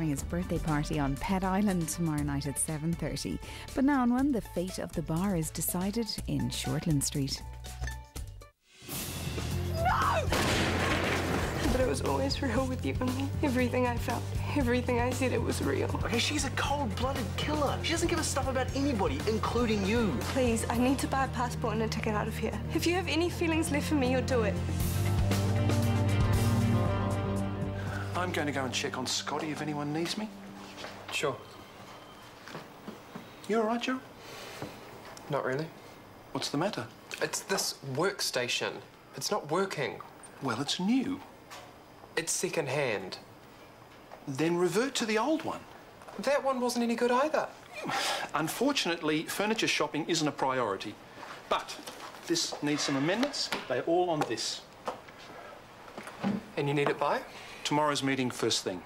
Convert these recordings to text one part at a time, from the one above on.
having his birthday party on Pet Island tomorrow night at 7:30. But now on one, the fate of the bar is decided in Shortland Street. No! But it was always real with you and me. Everything I felt, everything I said, it was real. Okay, she's a cold-blooded killer. She doesn't give a stuff about anybody, including you. Please, I need to buy a passport and a ticket out of here. If you have any feelings left for me, you'll do it. I'm going to go and check on Scotty if anyone needs me. Sure. You all right, Joe? Not really. What's the matter? It's this workstation. It's not working. Well, it's new. It's second-hand. Then revert to the old one. That one wasn't any good either. Unfortunately, furniture shopping isn't a priority. But this needs some amendments. They're all on this. And you need it by? Tomorrow's meeting first thing.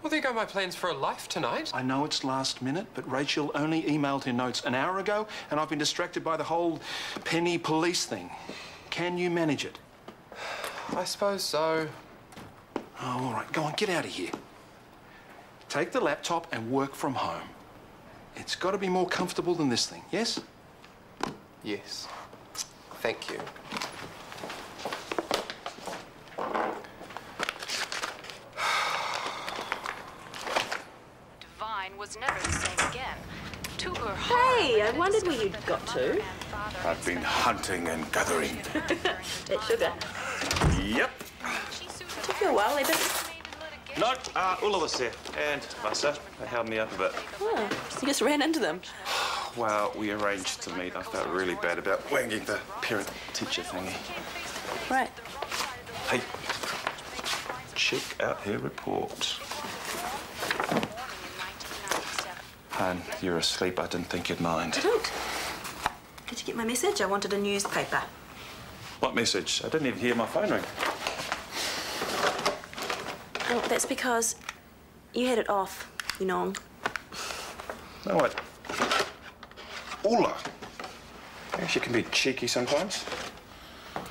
Well, there go my plans for a life tonight. I know it's last minute, but Rachel only emailed her notes an hour ago, and I've been distracted by the whole penny police thing. Can you manage it? I suppose so. Oh, all right. Go on, get out of here. Take the laptop and work from home. It's got to be more comfortable than this thing, yes? Yes. Thank you. Was never the same again. To her heart. Hey, I wondered where you'd got to. I've been hunting and gathering. It's sugar. Yep. Took you a while, Eben. No, all of us there. And Vasa, they held me up a bit. Oh, so you just ran into them. Well, we arranged to meet. I felt really bad about wanging the parent-teacher thingy. Right. Hey, check out her report. Han, you're asleep. I didn't think you'd mind. I don't. Did you get my message? I wanted a newspaper. What message? I didn't even hear my phone ring. Oh, that's because you had it off, you know. No, what? Ola. Yeah, she can be cheeky sometimes.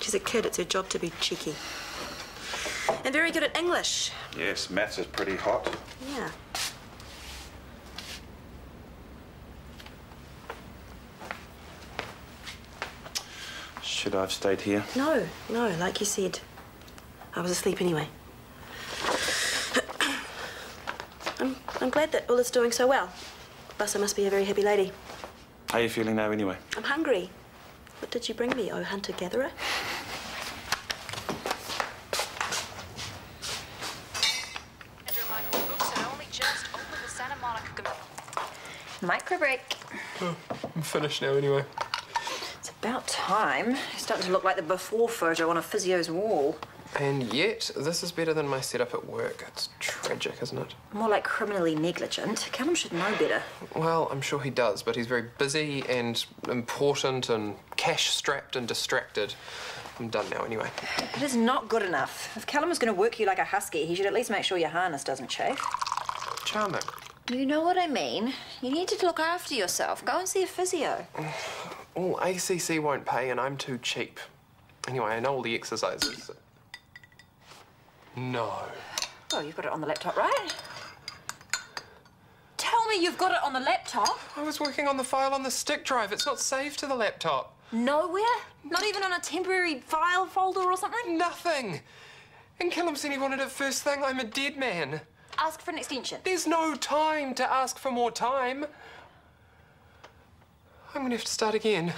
She's a kid. It's her job to be cheeky. And very good at English. Yes, maths is pretty hot. Yeah. Should I have stayed here? No, like you said. I was asleep anyway. I'm glad that Ula's doing so well. Bussa must be a very happy lady. How are you feeling now, anyway? I'm hungry. What did you bring me, oh hunter-gatherer? Micro break. Oh, I'm finished now anyway. It's about time. You're starting to look like the before photo on a physio's wall. And yet, this is better than my setup at work. It's tragic, isn't it? More like criminally negligent. Callum should know better. Well, I'm sure he does, but he's very busy and important and cash-strapped and distracted. I'm done now anyway. It is not good enough. If Callum is going to work you like a husky, he should at least make sure your harness doesn't chafe. Charming. You know what I mean. You need to look after yourself. Go and see a physio. Oh, ACC won't pay and I'm too cheap. Anyway, I know all the exercises. No. Oh, you've got it on the laptop, right? Tell me you've got it on the laptop. I was working on the file on the stick drive. It's not saved to the laptop. Nowhere? Not even on a temporary file folder or something? Nothing. And Callum said he wanted it first thing. I'm a dead man. Ask for an extension. There's no time to ask for more time. I'm gonna have to start again.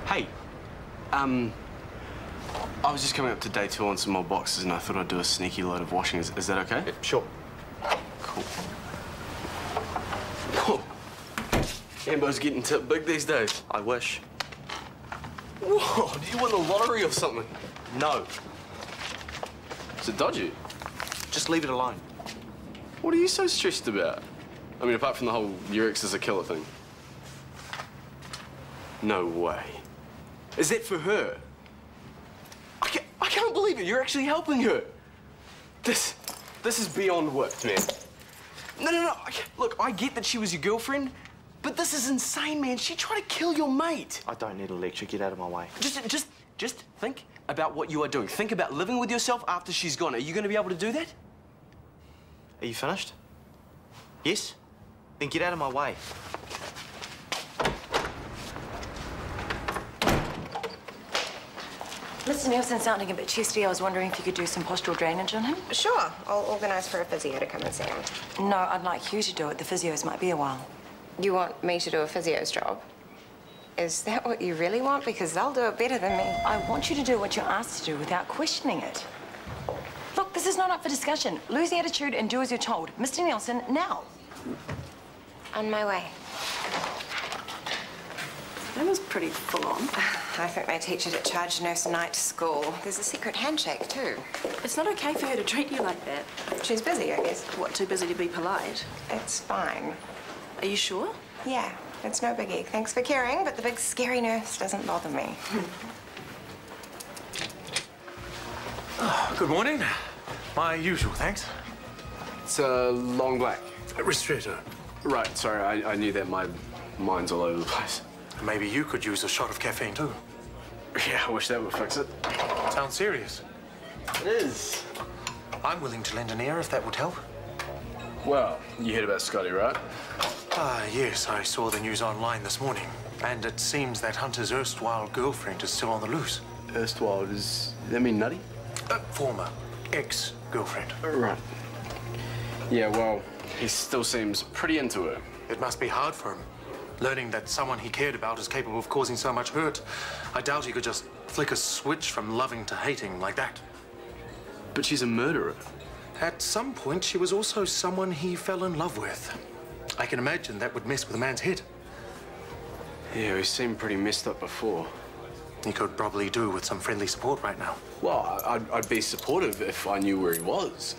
Hey, I was just coming up to day 2 on some more boxes and I thought I'd do a sneaky load of washing. Is that okay? Yeah, sure. Cool. Whoa. Ambo's getting tipped big these days. I wish. Whoa, do you win the lottery or something? No. Is it dodgy? Just leave it alone. What are you so stressed about? I mean, apart from the whole your ex is a killer thing. No way. Is that for her? I can't believe it. You're actually helping her. This is beyond work, man. No. Look, I get that she was your girlfriend, but this is insane, man. She tried to kill your mate. I don't need a lecture. Get out of my way. Just think about what you are doing. Think about living with yourself after she's gone. Are you going to be able to do that? Are you finished? Yes? Then get out of my way. Mr. Nielsen's sounding a bit chesty. I was wondering if you could do some postural drainage on him. Sure. I'll organise for a physio to come and see him. No, I'd like you to do it. The physios might be a while. You want me to do a physio's job? Is that what you really want? Because they'll do it better than me. I want you to do what you're asked to do without questioning it. Look, this is not up for discussion. Lose the attitude and do as you're told. Mr. Nielsen, now. On my way. That was pretty full on. I think they teach it at charge nurse night school. There's a secret handshake, too. It's not okay for her to treat you like that. She's busy, I guess. What, too busy to be polite? It's fine. Are you sure? Yeah, it's no biggie. Thanks for caring, but the big scary nurse doesn't bother me. Good morning. My usual, thanks. It's a long black. Ristretto. Right, sorry, I knew that. My mind's all over the place. Maybe you could use a shot of caffeine, too. Yeah, I wish that would fix it. Sounds serious. It is. I'm willing to lend an ear if that would help. Well, you heard about Scotty, right? Yes, I saw the news online this morning. And it seems that Hunter's erstwhile girlfriend is still on the loose. Erstwhile, does that mean nutty? Former ex-girlfriend. Right. Yeah, well, he still seems pretty into her. It must be hard for him, learning that someone he cared about is capable of causing so much hurt. I doubt he could just flick a switch from loving to hating like that. But she's a murderer. At some point, she was also someone he fell in love with. I can imagine that would mess with a man's head. Yeah, he seemed pretty messed up before. He could probably do with some friendly support right now. Well, I'd be supportive if I knew where he was.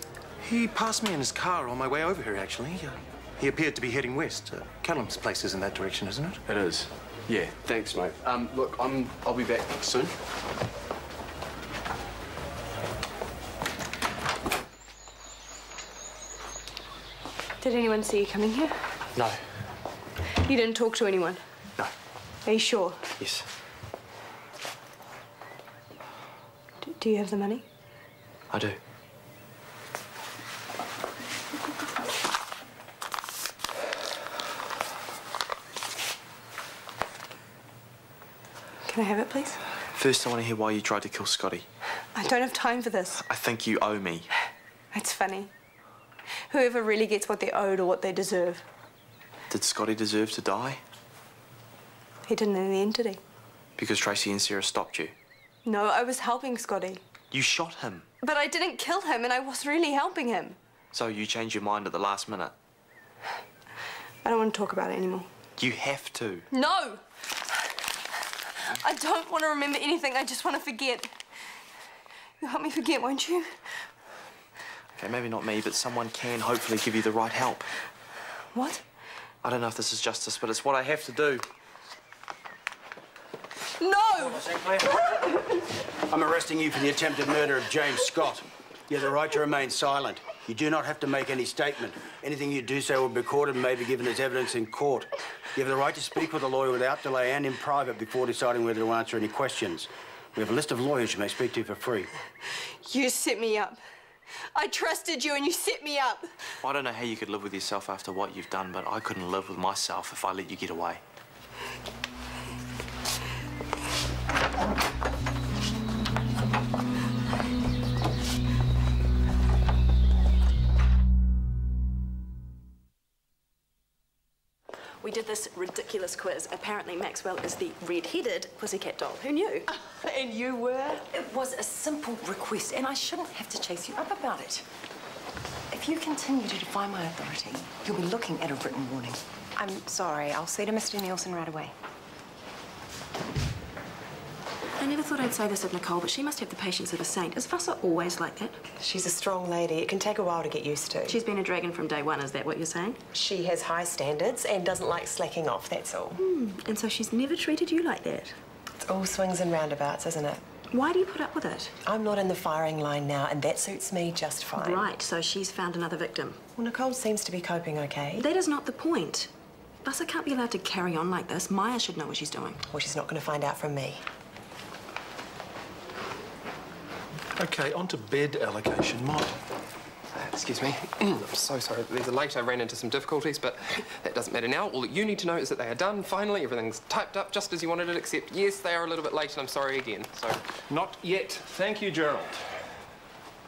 He passed me in his car on my way over here, actually. He appeared to be heading west. Callum's place is in that direction, isn't it? It is. Yeah, thanks, mate. Look, I'll be back soon. Did anyone see you coming here? No. You didn't talk to anyone? No. Are you sure? Yes. Do you have the money? I do. Can I have it, please? First, I want to hear why you tried to kill Scotty. I don't have time for this. I think you owe me. It's funny. Whoever really gets what they're owed or what they deserve. Did Scotty deserve to die? He didn't in the end, did he? Because Tracy and Sarah stopped you. No, I was helping Scotty. You shot him. But I didn't kill him, and I was really helping him. So you changed your mind at the last minute? I don't want to talk about it anymore. You have to. No! I don't want to remember anything. I just want to forget. You'll help me forget, won't you? Okay, maybe not me, but someone can hopefully give you the right help. What? I don't know if this is justice, but it's what I have to do. No! I'm arresting you for the attempted murder of James Scott. You have the right to remain silent. You do not have to make any statement. Anything you do say will be recorded and may be given as evidence in court. You have the right to speak with a lawyer without delay and in private before deciding whether to answer any questions. We have a list of lawyers you may speak to for free. You set me up. I trusted you and you set me up. I don't know how you could live with yourself after what you've done, but I couldn't live with myself if I let you get away. We did this ridiculous quiz. Apparently Maxwell is the red-headed pussycat doll. Who knew? And you were? It was a simple request, and I shouldn't have to chase you up about it. If you continue to defy my authority, you'll be looking at a written warning. I'm sorry. I'll see to Mr. Nielsen right away. I never thought I'd say this of Nicole, but she must have the patience of a saint. Is Vassa always like that? She's a strong lady. It can take a while to get used to. She's been a dragon from day one, is that what you're saying? She has high standards and doesn't like slacking off, that's all. And so she's never treated you like that? It's all swings and roundabouts, isn't it? Why do you put up with it? I'm not in the firing line now, and that suits me just fine. Right, so she's found another victim. Well, Nicole seems to be coping okay. That is not the point. Buster can't be allowed to carry on like this. Maya should know what she's doing. Well, she's not going to find out from me. OK, on to bed allocation. Mike. Excuse me. I'm so sorry. There's a late. I ran into some difficulties, but that doesn't matter now. All that you need to know is that they are done. Finally, everything's typed up just as you wanted it, except, yes, they are a little bit late, and I'm sorry again. So. Not yet. Thank you, Gerald.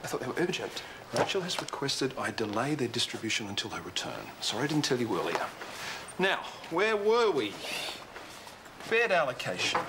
I thought they were urgent. Rachel has requested I delay their distribution until her return. Sorry I didn't tell you earlier. Now, where were we? Bed allocation.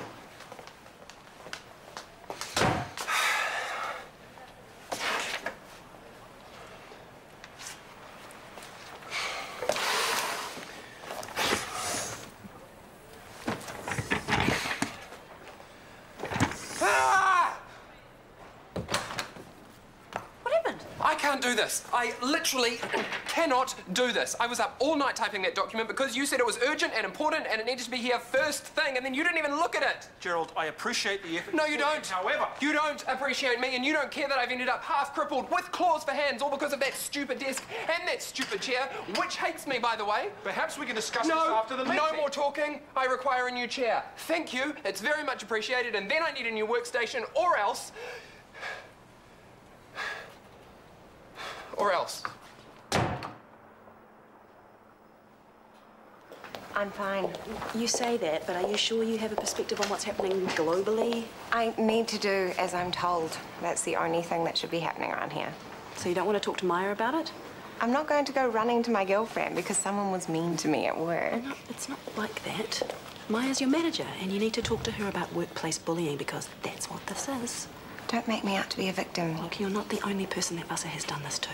I can't do this. I literally cannot do this. I was up all night typing that document because you said it was urgent and important and it needed to be here first thing, and then you didn't even look at it. Gerald, I appreciate the effort. No, you don't. However, you don't appreciate me, and you don't care that I've ended up half crippled with claws for hands, all because of that stupid desk and that stupid chair, which hates me, by the way. Perhaps we can discuss this after the meeting. No more talking. I require a new chair. Thank you. It's very much appreciated, and then I need a new workstation, or else. Or else. I'm fine. You say that, but are you sure you have a perspective on what's happening globally? I need to do as I'm told. That's the only thing that should be happening around here. So you don't want to talk to Maya about it? I'm not going to go running to my girlfriend because someone was mean to me at work. No, it's not like that. Maya's your manager, and you need to talk to her about workplace bullying because that's what this is. Don't make me out to be a victim. Look, you're not the only person that Buster has done this to.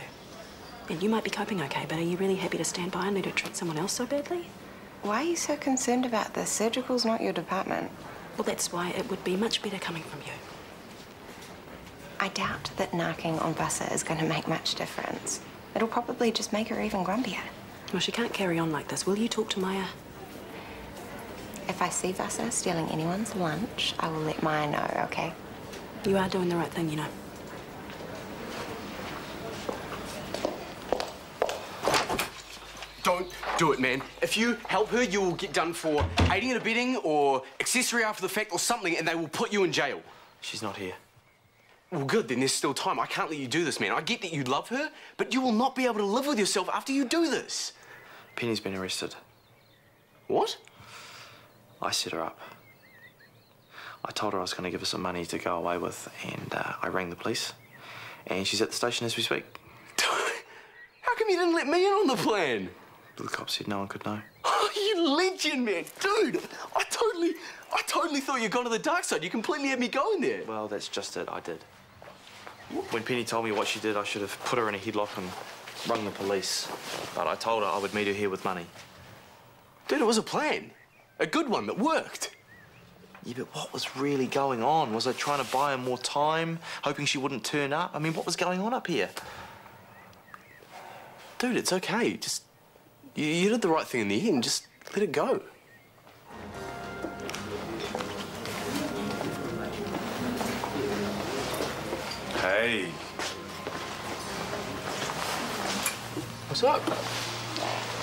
And you might be coping okay, but are you really happy to stand by and let her treat someone else so badly? Why are you so concerned about this? Surgical's not your department. Well, that's why it would be much better coming from you. I doubt that narking on Buster is going to make much difference. It'll probably just make her even grumpier. Well, she can't carry on like this. Will you talk to Maya? If I see Buster stealing anyone's lunch, I will let Maya know, okay? You are doing the right thing, you know. Don't do it, man. If you help her, you will get done for aiding and abetting or accessory after the fact or something, and they will put you in jail. She's not here. Well, good, then there's still time. I can't let you do this, man. I get that you love her, but you will not be able to live with yourself after you do this. Penny's been arrested. What? I set her up. I told her I was going to give her some money to go away with, and I rang the police. And she's at the station as we speak. How come you didn't let me in on the plan? The cop said no one could know. Oh, you legend, man. Dude, I totally thought you'd gone to the dark side. You completely had me going there. Well, that's just it. I did. When Penny told me what she did, I should have put her in a headlock and rung the police. But I told her I would meet her here with money. Dude, it was a plan. A good one that worked. Yeah, but what was really going on? Was I trying to buy her more time, hoping she wouldn't turn up? I mean, what was going on up here? Dude, it's okay. Just... You did the right thing in the end. Just let it go. Hey. What's up?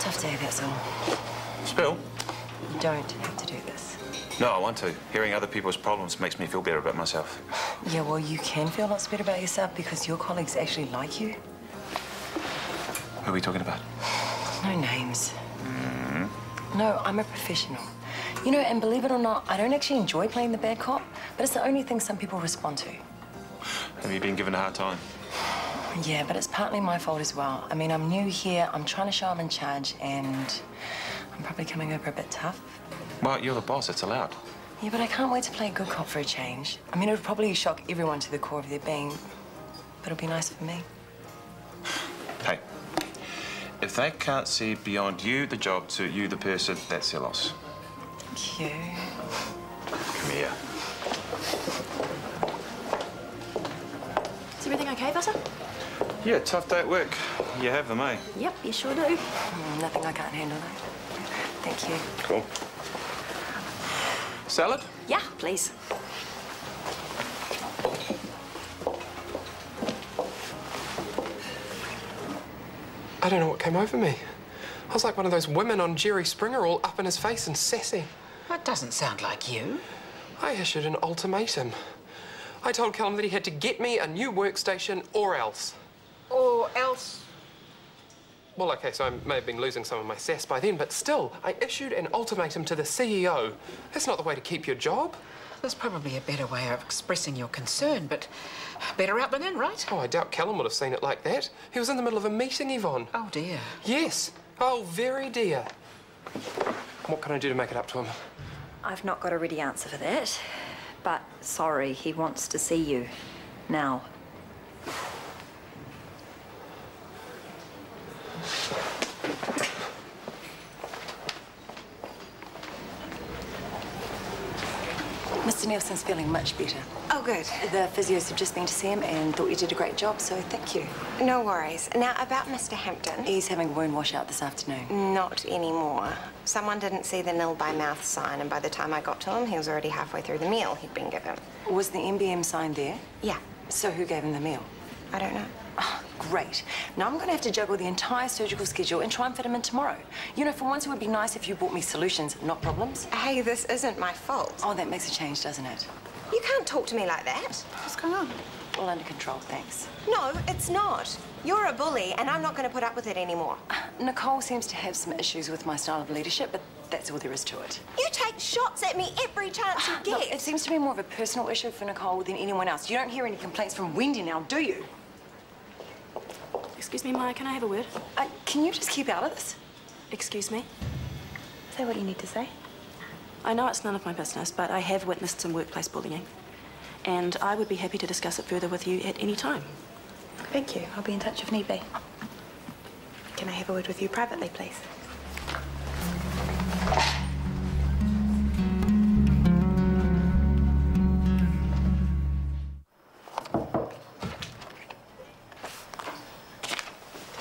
Tough day, that's all. Spill? You don't have to do this. No, I want to. Hearing other people's problems makes me feel better about myself. Yeah, well, you can feel lots better about yourself because your colleagues actually like you. Who are we talking about? No names. No, I'm a professional. You know, and believe it or not, I don't actually enjoy playing the bad cop, but it's the only thing some people respond to. Have you been given a hard time? Yeah, but it's partly my fault as well. I mean, I'm new here, I'm trying to show I'm in charge, and I'm probably coming over a bit tough. Well, you're the boss, it's allowed. Yeah, but I can't wait to play a good cop for a change. I mean, it would probably shock everyone to the core of their being, but it'll be nice for me. Hey, if they can't see beyond you, the job, to you, the person, that's their loss. Thank you. Come here. Is everything okay, Buster? Yeah, tough day at work. You have them, eh? Yep, you sure do. Nothing I can't handle, though. Thank you. Cool. Salad? Yeah, please. I don't know what came over me. I was like one of those women on Jerry Springer, all up in his face and sassy. That doesn't sound like you. I issued an ultimatum. I told Callum that he had to get me a new workstation or else. Or else? Well, OK, so I may have been losing some of my sass by then, but still, I issued an ultimatum to the CEO. That's not the way to keep your job. There's probably a better way of expressing your concern, but better out than in, right? Oh, I doubt Callum would have seen it like that. He was in the middle of a meeting, Yvonne. Oh, dear. Yes. Oh, very dear. What can I do to make it up to him? I've not got a ready answer for that, but sorry, he wants to see you. Now. Mr. Nielsen's feeling much better. Oh, good. The physios have just been to see him and thought you did a great job, so thank you. No worries. Now, about Mr. Hampton. He's having a wound washout this afternoon. Not anymore. Someone didn't see the nil by mouth sign, and by the time I got to him, he was already halfway through the meal he'd been given. Was the MBM sign there? Yeah. So who gave him the meal? I don't know. Oh, great. Now I'm going to have to juggle the entire surgical schedule and try and fit him in tomorrow. You know, for once it would be nice if you brought me solutions, not problems. Hey, this isn't my fault. Oh, that makes a change, doesn't it? You can't talk to me like that. What's going on? All under control, thanks. No, it's not. You're a bully, and I'm not going to put up with it anymore. Nicole seems to have some issues with my style of leadership, but that's all there is to it. You take shots at me every chance you get. Look, it seems to be more of a personal issue for Nicole than anyone else. You don't hear any complaints from Wendy now, do you? Excuse me, Maya, can I have a word? Can you just keep out of this? Excuse me? Say what you need to say. I know it's none of my business, but I have witnessed some workplace bullying. And I would be happy to discuss it further with you at any time. Thank you. I'll be in touch if need be. Can I have a word with you privately, please?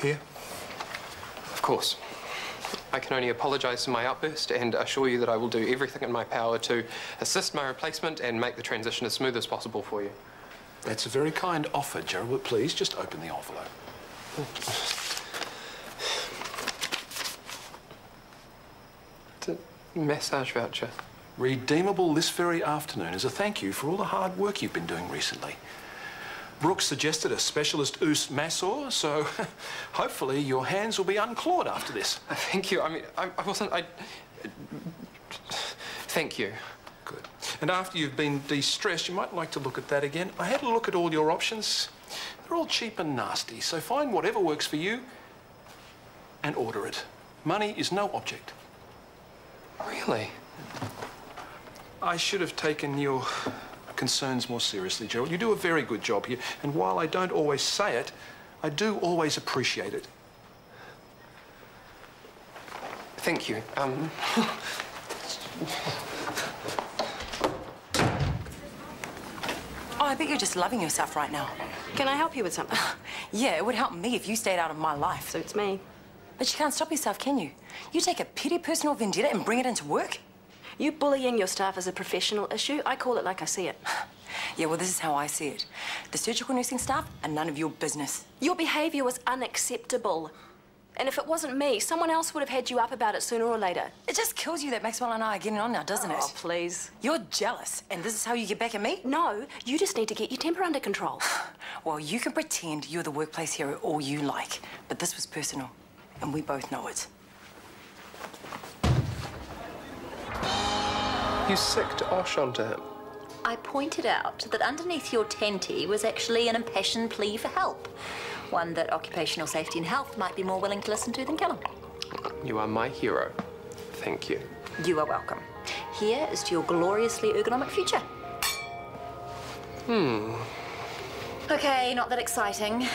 Here? Of course. I can only apologise for my outburst and assure you that I will do everything in my power to assist my replacement and make the transition as smooth as possible for you. That's a very kind offer, Gerald, but please just open the envelope. It's a massage voucher. Redeemable this very afternoon as a thank you for all the hard work you've been doing recently. Brooks suggested a specialist oos masseur, so hopefully your hands will be unclawed after this. Thank you. I mean, I wasn't... Thank you. Good. And after you've been de-stressed, you might like to look at that again. I had a look at all your options. They're all cheap and nasty, so find whatever works for you and order it. Money is no object. Really? I should have taken your concerns more seriously, Gerald. You do a very good job here, and while I don't always say it, I do always appreciate it. Thank you. Oh, I bet you're just loving yourself right now. Can I help you with something? Yeah, it would help me if you stayed out of my life. Suits me. But you can't stop yourself, can you? You take a petty personal vendetta and bring it into work? You bullying your staff is a professional issue. I call it like I see it. Yeah, well, this is how I see it. The surgical nursing staff are none of your business. Your behaviour was unacceptable. And if it wasn't me, someone else would have had you up about it sooner or later. It just kills you that Maxwell and I are getting on now, doesn't it? Oh, please. You're jealous, and this is how you get back at me? No, you just need to get your temper under control. Well, you can pretend you're the workplace hero all you like, but this was personal, and we both know it. You sicked Osh onto him. I pointed out that underneath your tenty was actually an impassioned plea for help. One that occupational safety and health might be more willing to listen to than Callum. You are my hero. Thank you. You are welcome. Here is to your gloriously ergonomic future. Okay, not that exciting,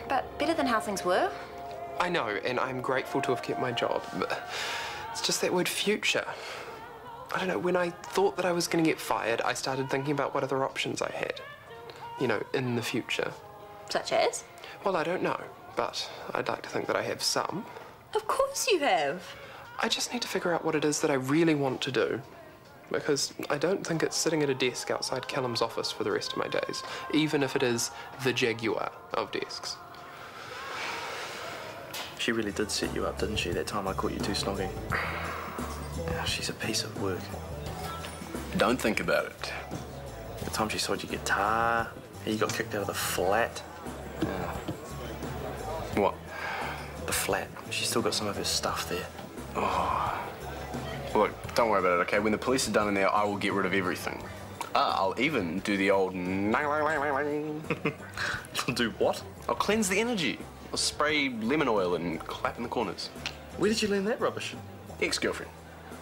but better than how things were. I know, and I'm grateful to have kept my job, but it's just that word future. I don't know, when I thought that I was going to get fired, I started thinking about what other options I had. You know, in the future. Such as? Well, I don't know, but I'd like to think that I have some. Of course you have. I just need to figure out what it is that I really want to do. Because I don't think it's sitting at a desk outside Callum's office for the rest of my days, even if it is the Jaguar of desks. She really did set you up, didn't she, that time I caught you two snogging? Oh, she's a piece of work. Don't think about it. The time she sold your guitar, you got kicked out of the flat. What? The flat. She's still got some of her stuff there. Oh. Look, don't worry about it, okay? When the police are done in there, I will get rid of everything. I'll even do the old... You'll do what? I'll cleanse the energy. I'll spray lemon oil and clap in the corners. Where did you learn that rubbish? Ex-girlfriend.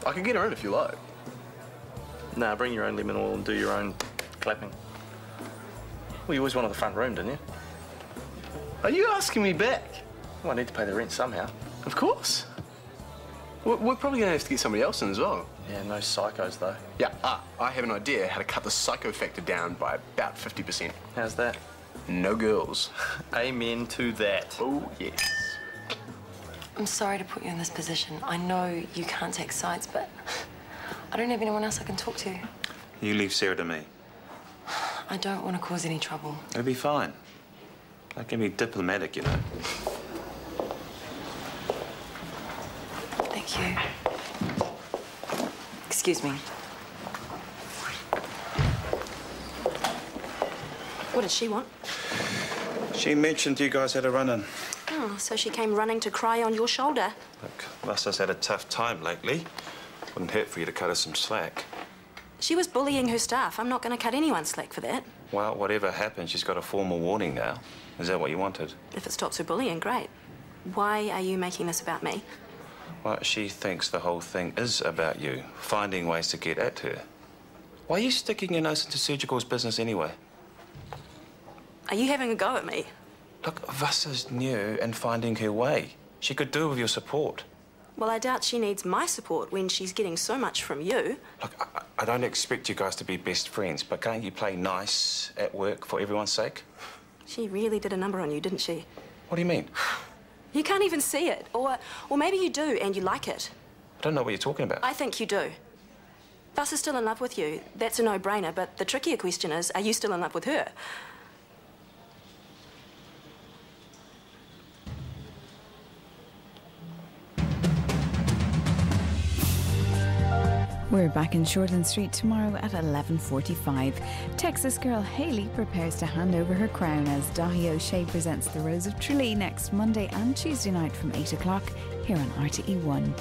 I can get her in if you like. Nah, bring your own lemon oil and do your own clapping. Well, you always wanted the front room, didn't you? Are you asking me back? Well, I need to pay the rent somehow. Of course. We're probably going to have to get somebody else in as well. Yeah, no psychos, though. Yeah, I have an idea how to cut the psycho factor down by about 50%. How's that? No girls. Amen to that. Oh, yes. I'm sorry to put you in this position. I know you can't take sides, but I don't have anyone else I can talk to. You leave Sarah to me. I don't want to cause any trouble. It'll be fine. I can be diplomatic, you know. Thank you. Excuse me. What did she want? She mentioned you guys had a run-in. Oh, so she came running to cry on your shoulder. Look, Vassa's had a tough time lately. Wouldn't hurt for you to cut her some slack. She was bullying her staff. I'm not going to cut anyone slack for that. Well, whatever happens, she's got a formal warning now. Is that what you wanted? If it stops her bullying, great. Why are you making this about me? Well, she thinks the whole thing is about you, finding ways to get at her. Why are you sticking your nose into Surgical's business anyway? Are you having a go at me? Look, Vassa's new and finding her way. She could do with your support. Well, I doubt she needs my support when she's getting so much from you. Look, I don't expect you guys to be best friends, but can't you play nice at work for everyone's sake? She really did a number on you, didn't she? What do you mean? You can't even see it. Or maybe you do and you like it. I don't know what you're talking about. I think you do. Vassa's still in love with you. That's a no-brainer, but the trickier question is, are you still in love with her? We're back in Shortland Street tomorrow at 11:45. Texas girl Hayley prepares to hand over her crown as Dahi O'Shea presents The Rose of Tralee next Monday and Tuesday night from 8 o'clock here on RTE1.